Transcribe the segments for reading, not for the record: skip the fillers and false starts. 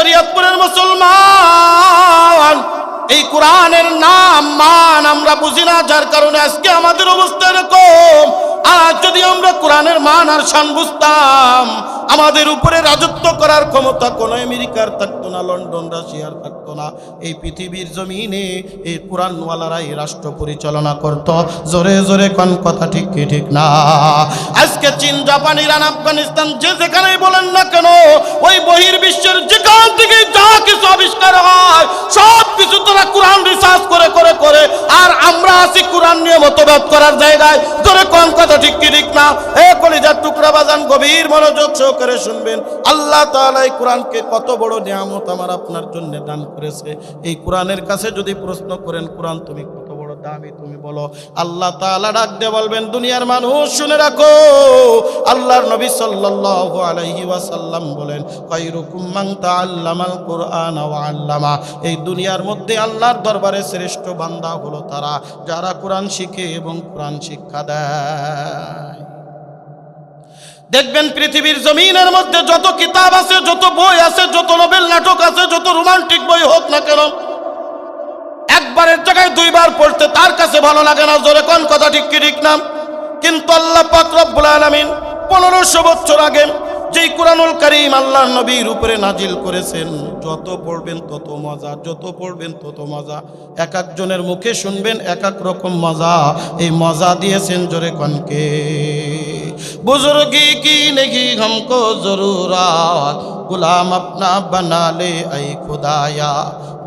শরীয়তপুরের মুসলমান, এই কোরআনের নাম মান আমরা বুঝি না, যার কারণে আজকে আমাদের অবস্থা এরকম। আজ যদি আমরা কোরআনের মান আর শান বুঝতাম, আমাদের উপরে রাজত্ব করার ক্ষমতা কোন আমেরিকার থাকতো না, লন্ডন রাশিয়ার থাকতো না। এই পৃথিবীর জমিনে এই কোরআনওয়ালারাই রাষ্ট্র পরিচালনা করত। জোরে জোরে কোন কথা ঠিক কি ঠিক না? আজকে চীন, জাপান, ইরান, আফগানিস্তান যে যেখানেই বলেন না কেন, ওই বহির্বিশ্বের যেখান থেকে যা কিছু আবিষ্কার হয় সব কিছু তারা কোরআন রিসার্চ করে করে করে, আর আমরা আছি কোরআন নিয়ে মতভেদ করার জায়গায়। জোরে কোন কথা ঠিক কি ঠিক না? এ কলিজার টুকরা বাজান, গভীর মনোযোগ সহকারে শুনবেন। আল্লাহ তাআলা এই কোরআনকে কত বড় নিয়ামত আমার আপনার জন্য দান করেছে। এই কোরআনের কাছে যদি প্রশ্ন করেন, কোরআন তুমি কত বড় দামি, তুমি বলো। আল্লাহ তাআলা ডাক দিয়ে বলবেন, দুনিয়ার মানুষ শুনে রাখো, আল্লাহর নবী সাল্লাল্লাহু আলাইহি ওয়াসাল্লাম বলেন, খায়রুকুম মান তাআল্লামাল কুরআন ওয়া আল্লামা। এই দুনিয়ার মধ্যে আল্লাহর দরবারে শ্রেষ্ঠ বান্দা হলো তারা যারা কোরআন শিখে এবং কোরআন শিক্ষা দেয়। দেখবেন পৃথিবীর জমিনের মধ্যে যত কিতাব আছে, যত বই আছে, যত নোবেল নাটক আছে, যত রোমান্টিক বই হোক না কেন, একবারের জায়গায় দুইবার পড়তে তার কাছে ভালো লাগে না। জোরে কোন কথা ঠিক কি ঠিক না? কিন্তু আল্লাহ পাক রব্বুল আলামিন 1500 বছর আগে যেই কোরআনুল কারীম আল্লাহর নবীর উপরে নাজিল করেছেন, যত পড়বেন তত মজা, যত পড়বেন তত মজা। এক একজনের মুখে শুনবেন এক এক রকম মজা। এই মজা দিয়েছেন জোরে কনকে। বুজুর্গি কি নেহি हमको जरूरत, गुलाम अपना बना ले ऐ खुदाया,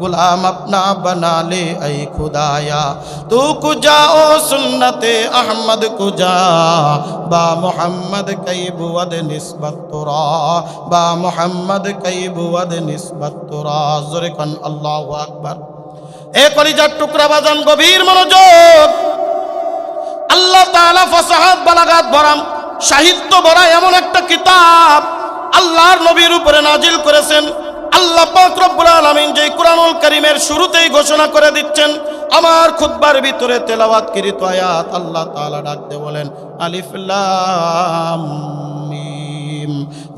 गुलाम अपना बना ले ऐ खुदाया। तू कुजा ओ सुन्नते अहमद कुजा, बा मोहम्मद कई बुवद निस्बत तुरा, बा मोहम्मद कई बुवद निस्बत तुरा। जोरे कन अल्लाहु আকবার। এ কলিজার টুকরা বাজান, গভীর মনোযোগ। আল্লাহ তাআলা ফাসাহাত বালাগাত ভরা, সাহিত্য ভরা এমন একটা কিতাব আল্লাহর নবীর উপরে নাজিল করেছেন। আল্লাহ পাক রব্বুল আলামিন যে কোরআনুল কারীমের শুরুতেই ঘোষণা করে দিচ্ছেন, আমার খুতবার ভিতরে তেলাওয়াতকৃত আয়াত আল্লাহ তাআলা ডাক দিয়ে বলেন, আলিফ লাম মিম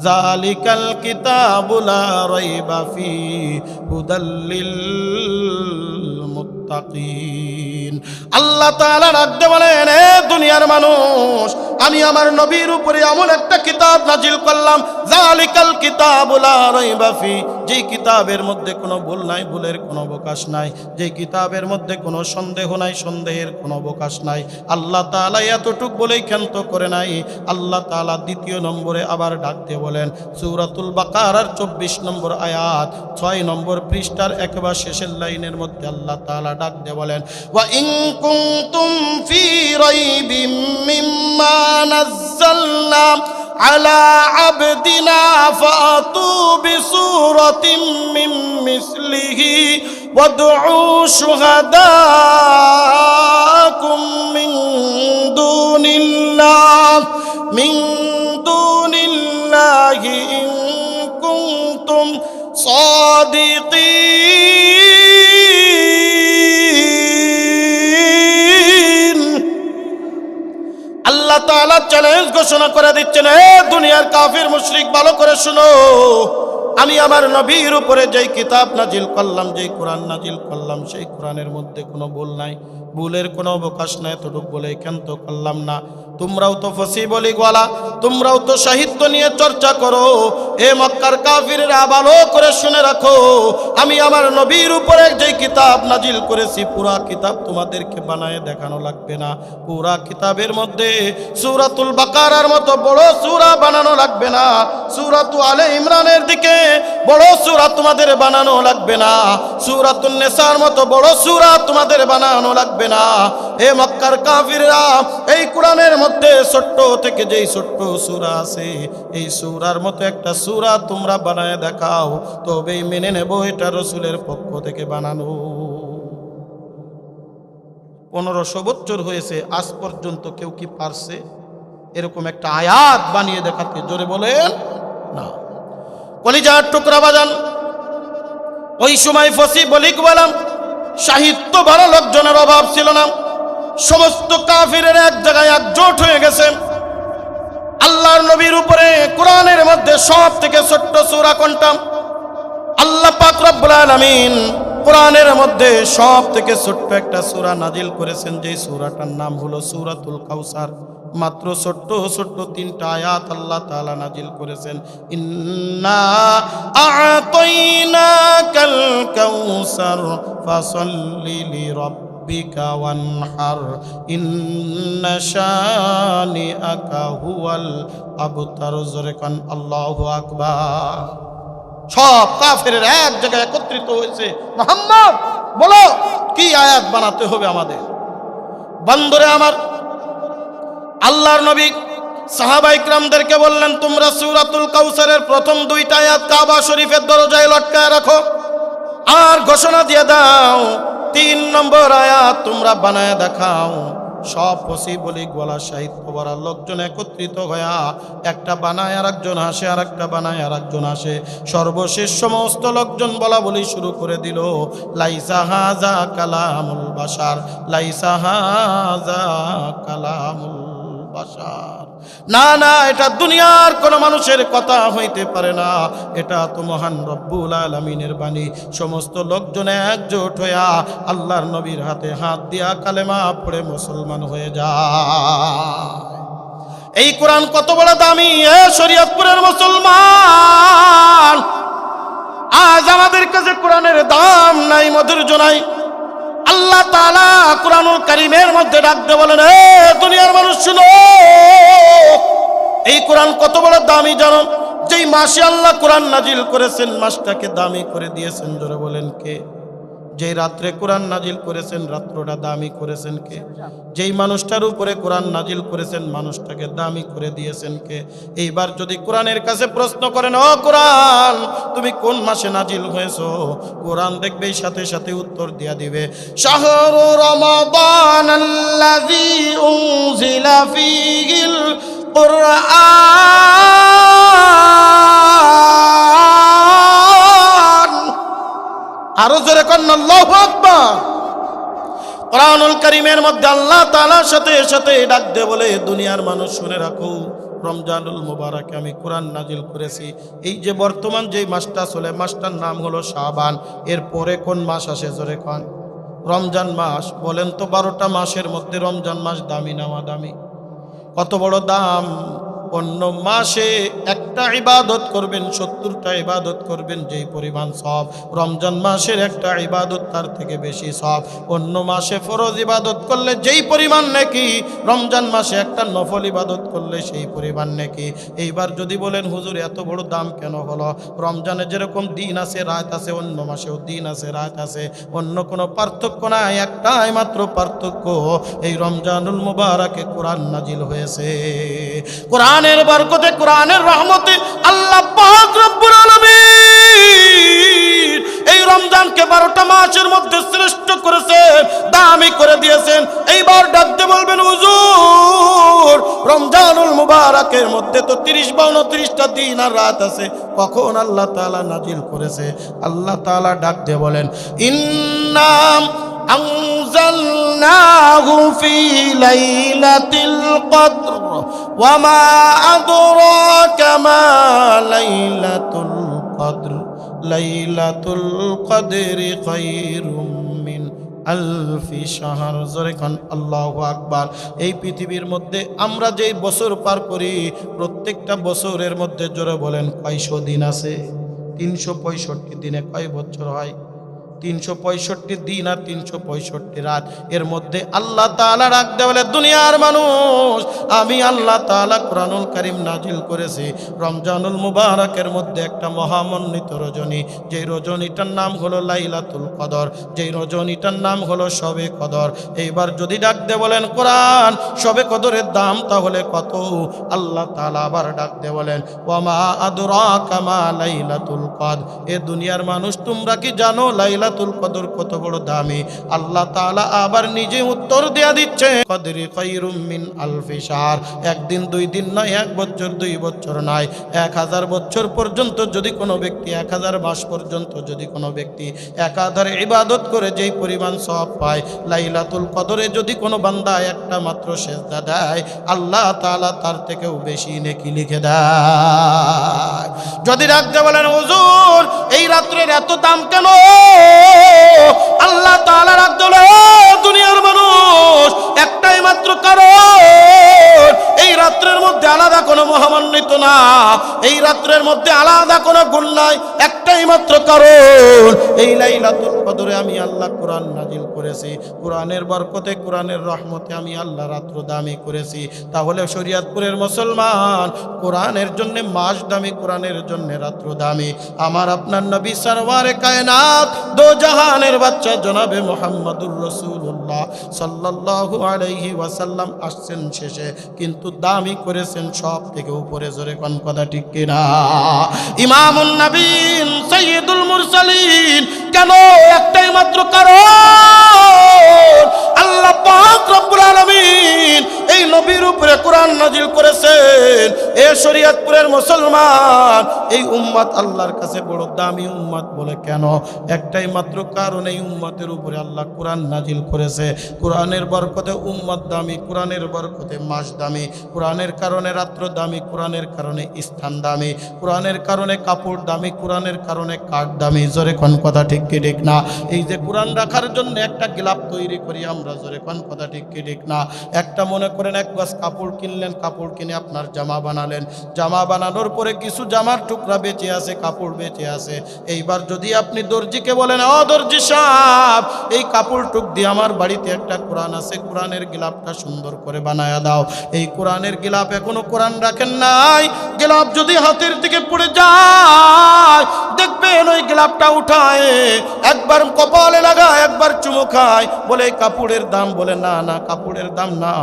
যালিকাল কিতাবু লা রাইবা ফি হুদাল লিল মুত্তাকিন। আল্লাহ তাআলা ডাক দিয়ে বলেন, হে দুনিয়ার মানুষ, আমি আমার নবীর উপরে এমন একটা কিতাব নাজিল করলাম, যালিকাল কিতাবু লা রাইবা ফি, যে কিতাবের মধ্যে কোনো ভুল নাই, ভুলের কোনো অবকাশ নাই, যে কিতাবের মধ্যে কোনো সন্দেহ নাই, সন্দেহের কোনো অবকাশ নাই। আল্লাহ তাআলা এতটুক বলেই ক্ষান্ত করে নাই। আল্লাহ তাআলা দ্বিতীয় নম্বরে আবার ডাক দিয়ে বলেন, সূরাতুল বাকারার 24 নম্বর আয়াত 6 নম্বর পৃষ্ঠার একেবারে শেষের লাইনের মধ্যে আল্লাহ তাআলা ডাক দিয়ে বলেন, ওয়া ইন কুনতুম ফি রাইবিম মিম্মা নাযালনা আলা আবদিনা ফাতু বিসূরাতিম মিন মিসলিহি ওয়াদউ শুহাদাকুম মিন দুনিল্লাহি ইন কুনতুম সাদিকিন। আল্লাহ তাআলা চ্যালেঞ্জ ঘোষণা করে দিচ্ছেন, হে দুনিয়ার কাফির মুশরিক, ভালো করে শুনো, আমি আমার নবীর উপরে যেই কিতাব নাজিল করলাম, যেই কোরআন নাজিল করলাম, সেই কোরআনের মধ্যে কোনো ভুল নাই, ভুলের কোনো অবকাশ নাই। এতটুক বলে ক্ষান্ত করলাম না। তোমরাও তো ফসি বলি গলা, তোমরাও তো সাহিত্য নিয়ে চর্চা করো। এ মক্কার কাফিররা, ভালো করে শুনে রাখো, আমি আমার নবীর উপরে যেই কিতাব নাজিল করেছি, পুরা কিতাব তোমাদেরকে বানায় দেখানো লাগবে না। পুরা কিতাবের মধ্যে সূরাতুল বাকারার মতো বড় সূরা বানানো লাগবে না, সূরাতুল আলে ইমরানের দিকে বড় সূরা তোমাদের বানানো লাগবে না, সূরাতুন নিসার মতো বড় সূরা তোমাদের বানানো লাগবে না। এ মক্কার কাফিররা, এই কোরআনের মধ্যে ছোট্ট থেকে যেই ছোট্ট সূরা আছে, এই সূরার মতো একটা সূরা তোমরা বানায় দেখাও, তবেই মেনে নেব এটা রাসূলের পক্ষ থেকে বানানো। 1500 বছর হয়েছে, আজ পর্যন্ত কেউ কি পারছে এরকম একটা আয়াত বানিয়ে দেখাতে? জোরে বলেন না। কলিজার টুকরা বাজান, ওই সময় ফসি বলি বললাম, সাহিত্য ভালো লোকজনের অভাব ছিল না। সমস্ত কাফিরের এক জায়গায় একজোট হয়ে গেছে। আল্লাহর নবীর উপরে কোরআনের মধ্যে সব থেকে ছোট্ট সূরা কোনটা? আল্লাহ আলামিন কোরআনের মধ্যে সব থেকে ছোট্ট একটা সূরা নাজিল করেছেন, যেই সূরাটার নাম হলো সূরাতুল কাউসার। মাত্র ছোট্ট ছোট্ট 3টা আয়াত আল্লাহ তাআলা নাজিল করেছেন। ইন্না আ'তাইনাকাল কাউসার ফাসাল্লি লিরাব্বিকা ওয়ানহার ইন্না শানিআকা হুয়াল আবতার। জোরে কান আল্লাহু আকবার। সব কাফেরের এক জায়গায় একত্রিত হয়েছে। মুহাম্মদ বলো কি আয়াত বানাতে হবে আমাদের? বন্ধুরে আমার, আল্লাহর নবী সাহাবা ইকরামদেরকে বললেন, তোমরা সূরাতুল কাউসারের প্রথম 2টা আয়াত কাবা শরীফের দরজায় লটকায় রাখো, আর ঘোষণা দিয়ে দাও 3 নম্বর আয়াত তোমরা বানায় দেখাও। সব পসিবলি গলা সাহিত্য বলা লোকজন একত্রিত হইয়া একটা বানায় আর একজন হাসে, আর একটা বানায় আর একজন হাসে। সর্বশেষ সমস্ত লোকজন বলা বলি শুরু করে দিল, লাইসা হাজা কালামুল বাশার, লাইসা হাজা কালামুল বাশার। না না, এটা দুনিয়ার কোন মানুষের কথা হইতে পারে না, এটা তো মহান রব্বুল আলামিনের বাণী। সমস্ত লোকজন একজোট হইয়া আল্লাহর নবীর হাতে হাত দিয়া কালেমা পড়ে মুসলমান হয়ে যায়। এই কোরআন কত বড় দামি! এ শরীয়তপুরের মুসলমান, আজ আমাদের কাছে কোরআনের দাম নাই, মাধুর্য নাই। আল্লাহ তাআলা কোরআনুল কারীমের মধ্যে ডাক দিয়ে বলেন, এ দুনিয়ার মানুষ শুনো, এই কোরআন কত বড় দামি জানো? যেই মাসে আল্লাহ কোরআন নাজিল করেছেন, মাসটাকে দামি করে দিয়েছেন। জোরে বলেন কে? যেই রাত্রে কোরআন নাজিল করেছেন, রাত্রটা দামি করেছেন কে? যেই মানুষটার উপরে কোরআন নাজিল করেছেন, মানুষটাকে দামি করে দিয়েছেন কে? এইবার যদি কোরআনের কাছে প্রশ্ন করেন, ও কোরআন তুমি কোন মাসে নাজিল হয়েছো, কোরআন দেখবে সাথে সাথে উত্তর দিয়া দিবে, শাহরু রমাদানাল্লাযী উনজিলা ফীহিল কুরআন। আরো জোরে কন্না আল্লাহু আকবার। কোরআনুল কারীমের মধ্যে আল্লাহ তাআলার সাথে সাথে ডাক দিয়ে বলে, দুনিয়ার মানুষ শুনে রাখো, রমজানুল মুবারকে আমি কোরআন নাজিল করেছি। এই যে বর্তমান যেই মাসটা চলে, মাসটার নাম হলো শাবান। এর পরে কোন মাস আসে? জোরে কোন? রমজান মাস। বলেন তো 12টা মাসের মধ্যে রমজান মাস দামি না দামি? কত বড় দাম! অন্য মাসে একটা ইবাদত করবেন, 70টা ইবাদত করবেন, যেই পরিমাণ সব রমজান মাসের একটা ইবাদত তার থেকে বেশি সব। অন্য মাসে ফরজ ইবাদত করলে যেই পরিমাণ নেকি, রমজান মাসে একটা নফল ইবাদত করলে সেই পরিমাণ নেকি। এইবার যদি বলেন, হুজুর এত বড় দাম কেন হলো? রমজানে যেরকম দিন আছে রাত আছে, অন্য মাসেও দিন আছে রাত আছে, অন্য কোনো পার্থক্য নাই। একটাই মাত্র পার্থক্য, এই রমজানুল মুবারকে কোরআন নাজিল হয়েছে। কোরআনের বরকতে, কোরআনের রহমতে আল্লাহ পাক রব্বুল আলামিন এই রমজানকে 12টা মাসের মধ্যে শ্রেষ্ঠ করেছেন, দামি করে দিয়েছেন। এইবার ডাকতে বলবেন, হুজুর রমজানুল মুবারকের মধ্যে তো 30-29টা দিন আর রাত আছে, কখন আল্লাহ তাআলা নাজিল করেছে? আল্লাহ তাআলা ডাক দিয়ে বলেন, ইন্নাম আনজালনাহু ফি লাইলাতিল কদর ওয়া মা আদরাকা মা লাইলাতুল কদর লাইলাতুল কদরি খায়রুম মিন আলফি শাহর। জোরে খান আল্লাহু আকবার। এই পৃথিবীর মধ্যে আমরা যেই বছর পার করি, প্রত্যেকটা বছরের মধ্যে জোরে বলেন কয়শো দিন আছে? 365 দিনে কয় বছর হয়? 365 দিন আর 365 রাত। এর মধ্যে আল্লাহ তাআলা রাখতে বলে, দুনিয়ার মানুষ আমি আল্লাহ তাআলা কোরআনুল কারীম নাজিল করেছি রমজানুল মুবারকের মধ্যে একটা মহামন্বিত রজনী, যেই রজনীটার নাম হলো লাইলাতুল কদর, যেই রজনীটার নাম হলো শবে কদর। এইবার যদি ডাকতে বলেন কোরআন শবে কদরের দাম তাহলে কত? আল্লাহ তাআলা আবার ডাকতে বলেন, ওয়া মা আদরাকা মা লাইলাতুল কদর। এ দুনিয়ার মানুষ তোমরা কি জানো লাইলাতুল লাইলাতুল কদর কত বড় দামি। আল্লাহ তাআলা আবার নিজে উত্তর দেয়া দিচ্ছে, কদরি খায়রুম মিন আলফি শাহর। একদিন দুই দিন নয়, 1 বছর 2 বছর নয়, 1000 বছর পর্যন্ত যদি কোনো ব্যক্তি, 1000 মাস পর্যন্ত যদি কোনো ব্যক্তি একাধারে ইবাদত করে যেই পরিমাণ সওয়াব পায়, লাইলাতুল কদরে যদি কোনো বান্দা একটা মাত্র সেজদা দেয়, আল্লাহ তাআলা তার থেকেও বেশি নেকি লিখে দেয়। যদি রাখতে বলেন হুজুর এই রাত্রের এত দাম কেন, আল্লাহ তাআলা রাখতে বলে দুনিয়ার মানুষ একটাই মাত্র কারণ, এই রাত্রের মধ্যে আলাদা কোনো মহামান্বিত না, এই রাত্রের মধ্যে আলাদা কোনো গুণ নাই, একটাই মাত্র কারণ এই লাইলাতুল কদরে আমি আল্লাহ কোরআন নাজিল করেছি, কোরআনের বরকতে কোরআনের রহমতে আমি আল্লাহ রাত্র দামি করেছি। তাহলে শরীয়তপুরের মুসলমান, কোরআনের জন্য মাস দামি, কোরআনের জন্য রাত্র দামি। আমার আপনার নবী সরওয়ারে কায়নাত, দো জাহানের বাচ্চা জনাবে মুহাম্মদুর রাসূলুল্লাহ সাল্লাল্লাহু আলাইহি ওয়াসাল্লাম আসছেন শেষে, কিন্তু দামি করেছেন সব থেকে উপরে। জোরে কোন কথা ঠিক কিনা? ইমামুন নবীন সাইয়্যিদুল মুরসালিন, কেন? একটাই মাত্র কারণ, আল্লাহ পাক রব্বুল আলামিন এই নবীর উপরে কোরআন নাজিল করেছেন। এ শরীয়তপুরের মুসলমান, এই উম্মত আল্লাহর কাছে বড় দামি উম্মত বলে কেন? একটাই মাত্র কারণ, এই উম্মতের উপরে আল্লাহ কোরআন নাজিল করেছে। কোরআনের বরকতে উম্মত দামি, কোরআনের বরকতে মাস দামি, কোরআনের কারণে রাত্র দামি, কোরআনের কারণে স্থান দামি, কোরআনের কারণে কাপড় দামি, কোরআনের কারণে কাঠ দামি। জোরে কোন কথা ঠিক কি ঠিক না? এই যে কোরআন রাখার জন্য একটা গিলাপ তৈরি করি আমরা, জোরে কোন কথা ঠিক কি ঠিক না? একটা মনে করেন 1 গজ কাপড় কিনলেন, কাপড় কিনে আপনার জামা বানালেন, জামা বানানোর পরে কিছু জামার টুকরা বেঁচে আছে, কাপড় বেঁচে আছে। এইবার যদি আপনি দর্জিকে বলেন, ও দর্জি সাহেব, এই কাপড় টুক দিয়ে আমার বাড়িতে একটা কোরআন আছে, কোরআনের গিলাপটা সুন্দর করে বানায়া দাও। এই কোরআনের গিলাপ এখনো কোরআন রাখেন নাই, গিলাপ যদি হাতের থেকে পড়ে যায়, দেখবেন ওই গিলাপটা উঠায় একবার কপালে লাগায়, একবার চুমু খায়, বলে এই কাপড়ের দাম, বলে না না কাপড়ের দাম না,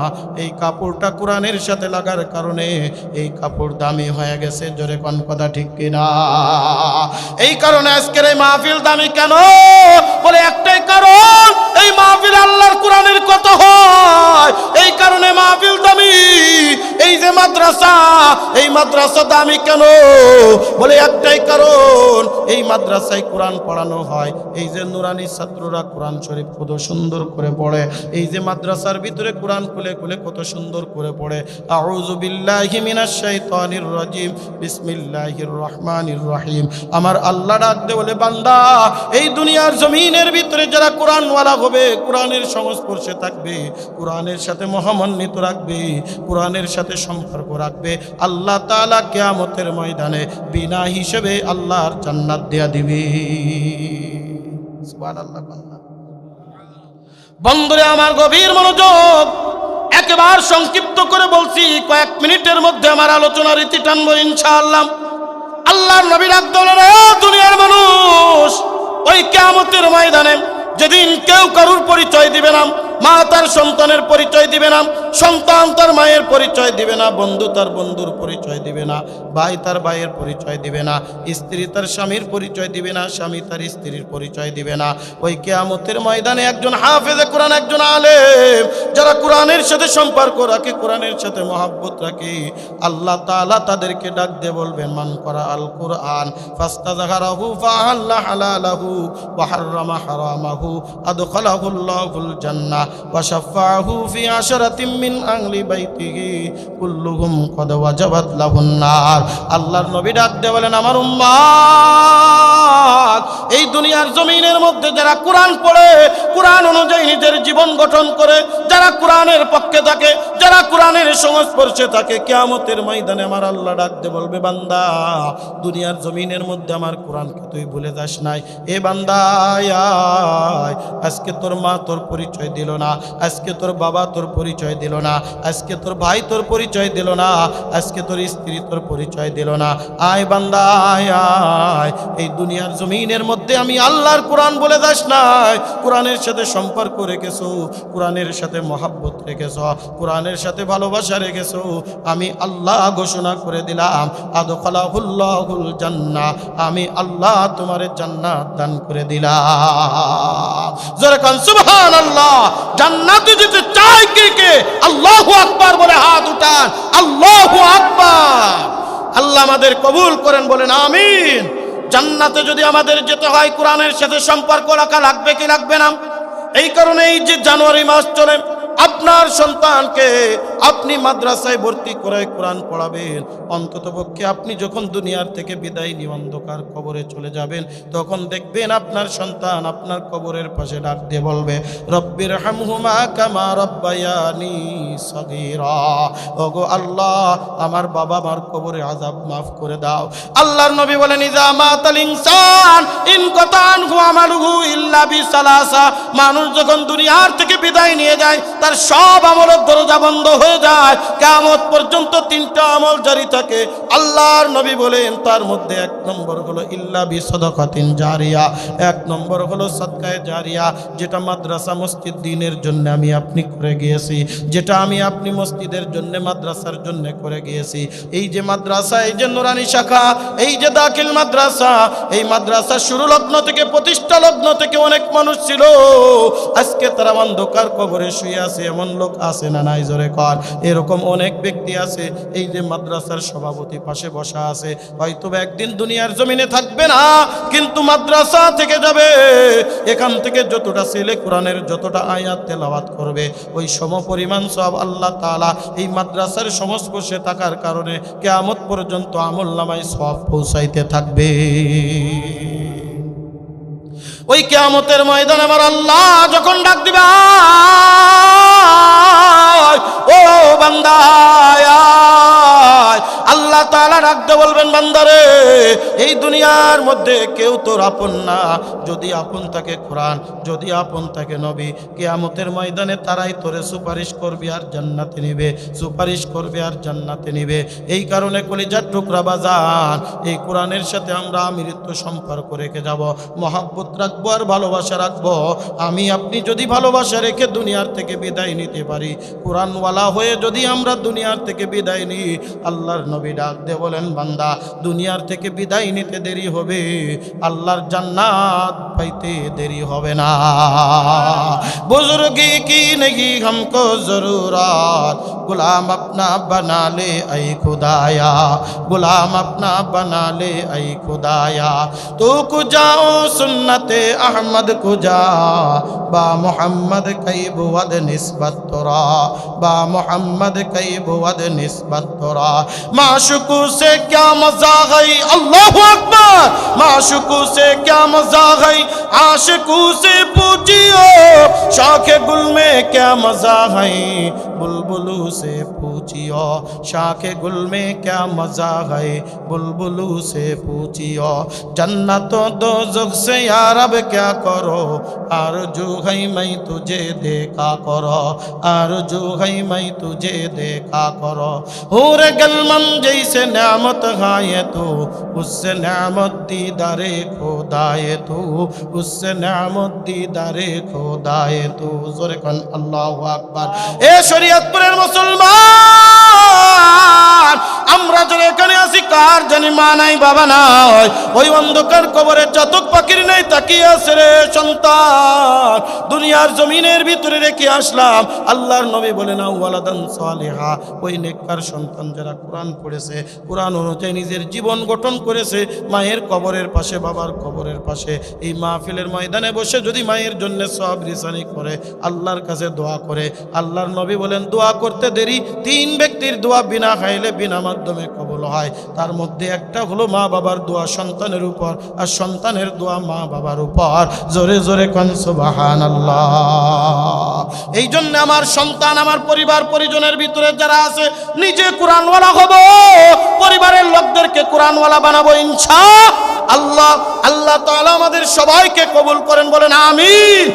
এই কাপড়টা কোরআনের সাথে লাগার কারণে এই কাপড় দামি হয়ে গেছে। জোরে কোন কথা ঠিক কিনা? এই কারণে আজকের এই মাহফিল দামি কেন? বলে একটাই কারণ, এই মাহফিল আল্লাহর কোরআনের কথা হয়, এই কারণে মাহফিল দামি। এই যে মাদ্রাসা, এই মাদ্রাসা দামি কেন? বলে একটাই কারণ, এই মাদ্রাসায় কোরআন পড়ানো হয়। এই যে নুরানি ছাত্ররা কোরআন শরীফ কত সুন্দর করে পড়ে, এই যে মাদ্রাসার ভিতরে কোরআন খুলে খুলে কত সুন্দর করে পড়ে। আউযু বিল্লাহি মিনাশ শাইতানির রাজিম, বিসমিল্লাহির রহমানির রহিম। আমার আল্লাহ ডাক দে বলে, বান্দা এই দুনিয়ার জমিনের ভিতরে যারা কোরআনওয়ালা হবে, কোরআনের সংস্পর্শে থাকবে, কোরআনের সাথে মহামান্বিত রাখবে, কোরআনের সাথে সম্পর্ক রাখবে, আল্লাহ তাআলা কিয়ামতের ময়দানে বিনা হিসেবে আল্লাহর জান্নাত দেয়া দিবে। সুবহানাল্লাহ। বন্ধুরে আমার, গভীর মনোযোগ, একেবারে সংক্ষিপ্ত করে বলছি, কয়েক মিনিটের মধ্যে আমার আলোচনার ইতি টানবো ইনশাআল্লাহ। আল্লাহর নবী ডাক দিলেন, দুনিয়ার মানুষ, ওই কিয়ামতের ময়দানে যেদিন কেউ কারুর পরিচয় দিবে না, মা তার সন্তানের পরিচয় দিবে না, সন্তান তার মায়ের পরিচয় দিবে না, বন্ধু তার বন্ধুর পরিচয় দিবে না, ভাই তার ভাইয়ের পরিচয় দিবে না, স্ত্রী তার স্বামীর পরিচয় দিবে না, স্বামী তার স্ত্রীর পরিচয় দিবে না। ওই কিয়ামতের ময়দানে একজন হাফেজে কোরআন, একজন আলেম, যারা কোরআনের সাথে সম্পর্ক রাখে, কোরআনের সাথে মহব্বত রাখে, আল্লাহ তাআলা তাদেরকে ডাক দিয়ে বলবেন, মান করা আল কোরআন ফাস্তাযহারাহু ফাআল্লা হালালাহু ওয়া হাররামা হারামাহু আদখালাহুল্লাহুল জান্নাহ ওয়া শাফাআহু ফি আশরাতিন মিন আহলি বাইতিহি কুল্লুহুম কদ ওয়াজাবাত লাহুন নার। আল্লাহর নবী ডাক দিয়ে বলেন, আমার উম্মত, এই দুনিয়ার জমিনের মধ্যে যারা কোরআন পড়ে, কোরআন অনুযায়ী নিজের জীবন গঠন করে, যারা কোরআনের পক্ষে থাকে, যারা কোরআনের সংস্পর্শে থাকে, কিয়ামতের ময়দানে আমার আল্লাহ ডাক দিয়ে বলবে, বান্দা দুনিয়ার জমিনের মধ্যে আমার কোরআনকে তুই ভুলে যাস নাই। এ বান্দা আজকে তোর মা তোর পরিচয় দিল না, আজকে তোর বাবা তোর পরিচয় দিল না, আজকে তোর ভাই তোর পরিচয় দিল না, আজকে তোর স্ত্রী তোর পরিচয় দিল না। আয় বান্দা আয়, এই দুনিয়ার জমিনের মধ্যে আমি আল্লাহর কোরআন বলে যাস নাই, কোরআনের সাথে সম্পর্ক রেখেছো, কোরআনের সাথে মহাব্বত রেখেছো, কোরআনের সাথে ভালোবাসা রেখেছো, আমি আল্লাহ ঘোষণা করে দিলাম আদখালাহুল্লাহুল জান্নাহ, আমি আল্লাহ তোমারে জান্নাত দান করে দিলাম। জোরে কান সুবহানাল্লাহ। জান্নাতে যেতে চাই কে কে? আল্লাহু আকবার বলে হাত উঠান, আল্লাহু আকবার। আল্লাহ আমাদের কবুল করেন, বলেন আমিন। জান্নাতে যদি আমাদের যেতে হয় কোরআনের সাথে সম্পর্ক রাখা লাগবে কি লাগবে না? এই কারণে এই যে জানুয়ারি মাস চলে, আপনার সন্তানকে আপনি মাদ্রাসায় ভর্তি করে কোরআন পড়াবেন। অন্ততপক্ষে আপনি যখন দুনিয়ার থেকে বিদায় নিয়ে অন্ধকার কবরে চলে যাবেন, তখন দেখবেন আপনার সন্তান আপনার কবরের পাশে ডাক দিয়ে বলবে, রব্বির হামহুমা কামা রব্বায়ানি সগীরা। ওগো আল্লাহ, আমার বাবা মার কবরে আযাব মাফ করে দাও। আল্লাহর নবী বলেন, ইজা মাতাল ইনসান ইনকাতা আনহু আমালুহু ইল্লা বিসালাসা। মানুষ যখন দুনিয়ার থেকে বিদায় নিয়ে যায়, তার সব আমলের দরজা বন্ধ হয়ে যায়, কিয়ামত পর্যন্ত তিনটা আমল জারি থাকে। আল্লাহর নবী বলেন, তার মধ্যে এক নম্বর হলো ইল্লা বিসাদাকাতিন জারিয়া, এক নম্বর হলো সাদকায়ে জারিয়া, যেটা মাদ্রাসা মসজিদ দ্বীনের জন্য আমি আপনি করে গিয়েছি, যেটা আমি আপনি মসজিদের জন্য মাদ্রাসার জন্য করে গিয়েছি। এই যে মাদ্রাসা, এই যে নুরানি শাখা, এই যে দাখিল মাদ্রাসা, এই মাদ্রাসা শুরু লগ্ন থেকে প্রতিষ্ঠা লগ্ন থেকে অনেক মানুষ ছিল, আজকে তারা অন্ধকার কবরে শুয়ে আছে। এমন লোক আছে না নাই? জোরে কর। এরকম অনেক ব্যক্তি আছে, এই যে মাদ্রাসার সভাপতি পাশে বসা আছে, হয়তো একদিন দুনিয়ার জমিনে থাকবে না, কিন্তু মাদ্রাসা থেকে যাবে। এখান থেকে যতটা ছেলে কোরআনের যতটা আয়াত তেলাওয়াত করবে, ওই সমপরিমাণ সব আল্লাহ তাআলা এই মাদ্রাসার সংস্পর্শে থাকার কারণে কিয়ামত পর্যন্ত আমলনামায় সব পৌঁছাইতে থাকবে। ওই কিয়ামতের ময়দানে আমার আল্লাহ যখন ডাক দিবে, ও বান্দা আল্লাহ তাআলা ডাকতে বলবেন, বান্দারে এই দুনিয়ার মধ্যে কেউ তোর আপন না, যদি আপন থাকে কোরআন, যদি আপন থাকে নবী, কিয়ামতের ময়দানে তারাই তোরে সুপারিশ করবে আর জান্নাতে নিবে, সুপারিশ করবে আর জান্নাতে নিবে। এই কারণে কলিজার টুকরা বাজান, এই কোরআনের সাথে আমরা আমৃত্যু সম্পর্ক রেখে যাব, মহাব্বত রাখবো আর ভালোবাসা রাখবো। আমি আপনি যদি ভালোবাসা রেখে দুনিয়ার থেকে বিদায় নিতে পারি, কোরআনওয়ালা হয়ে যদি আমরা দুনিয়ার থেকে বিদায় নিই, আল্লাহর নবী ডাক দিয়ে বলেন, বান্দা দুনিয়ার থেকে বিদায় নিতে দেরি হবে, আল্লাহর জান্নাত পাইতে দেরি হবে না। বুজুর্গি কি নেহি हमको जरूरत, गुलाम अपना बना ले ऐ खुदाया, गुलाम अपना बना ले ऐ खुदाया। तू कुजाओ सुन्नते अहमद कुजा, बा मोहम्मद कई बुवद निस्बत तोरा, बा मोहम्मद कई बुवद निस्बत तोरा। माशुकू से क्या मजा है, अल्लाहु अकबर, माशुकू से क्या मजा है, आशिकू से पूछियो, शाखे गुल में क्या मजा है, बुलबुलू से पूछियो, शाखे गुल में क्या मजा है, बुलबुलू से पूछियो। जन्नत दोज़ख से यार अब क्या करो, आरज़ू है मैं तुझे देखा करो, आरज़ू है मैं तुझे देखा करो। हूरे गलमन जैसे नेमत खाए तो, उससे नेमत दीदारे खुदाए तो, उससे नेमत दीदारे खुदाए तो। जोरे कन अल्लाहु আকবার। এ শরীয়তপুরের মুসলমান, আমরা যারা এখানে আছি কার জানি মা নাই বাবা নাই, ওই অন্ধকার কবরে জাতক পাখির নাই তাকিয়ে আছে রে সন্তান, দুনিয়ার জমিনের ভিতরে রেখে আসলাম। আল্লাহর নবী বলেন, ওয়ালাদান সালিহা, ওই নেককার সন্তান যারা কোরআন পড়েছে, কোরআন অনুযায়ী নিজের জীবন গঠন করেছে, মায়ের কবরের পাশে বাবার কবরের পাশে এই মাহফিলের ময়দানে বসে যদি মায়ের জন্য সওয়াব রিসানি করে, আল্লাহর কাছে দোয়া করে, আল্লাহর নবী বলেন দোয়া করতে দেরি, তিন ব্যক্তির দোয়া বিনা খাইলে বিনা মাধ্যমে কবুল হয়। তার মধ্যে একটা হলো মা বাবার দোয়া সন্তানের উপর, আর সন্তানের দোয়া মা বাবার উপর। জোরে জোরে কোন সুবহানাল্লাহ। এই জন্য আমার সন্তান, আমার পরিবার পরিজনের ভিতরে যারা আছে, নিজে কোরআনওয়ালা হব, পরিবারের লোকদেরকে কোরআনওয়ালা বানাবো ইনশাআল্লাহ। আল্লাহ তাআলা আমাদের সবাইকে কবুল করেন, বলেন আমিন।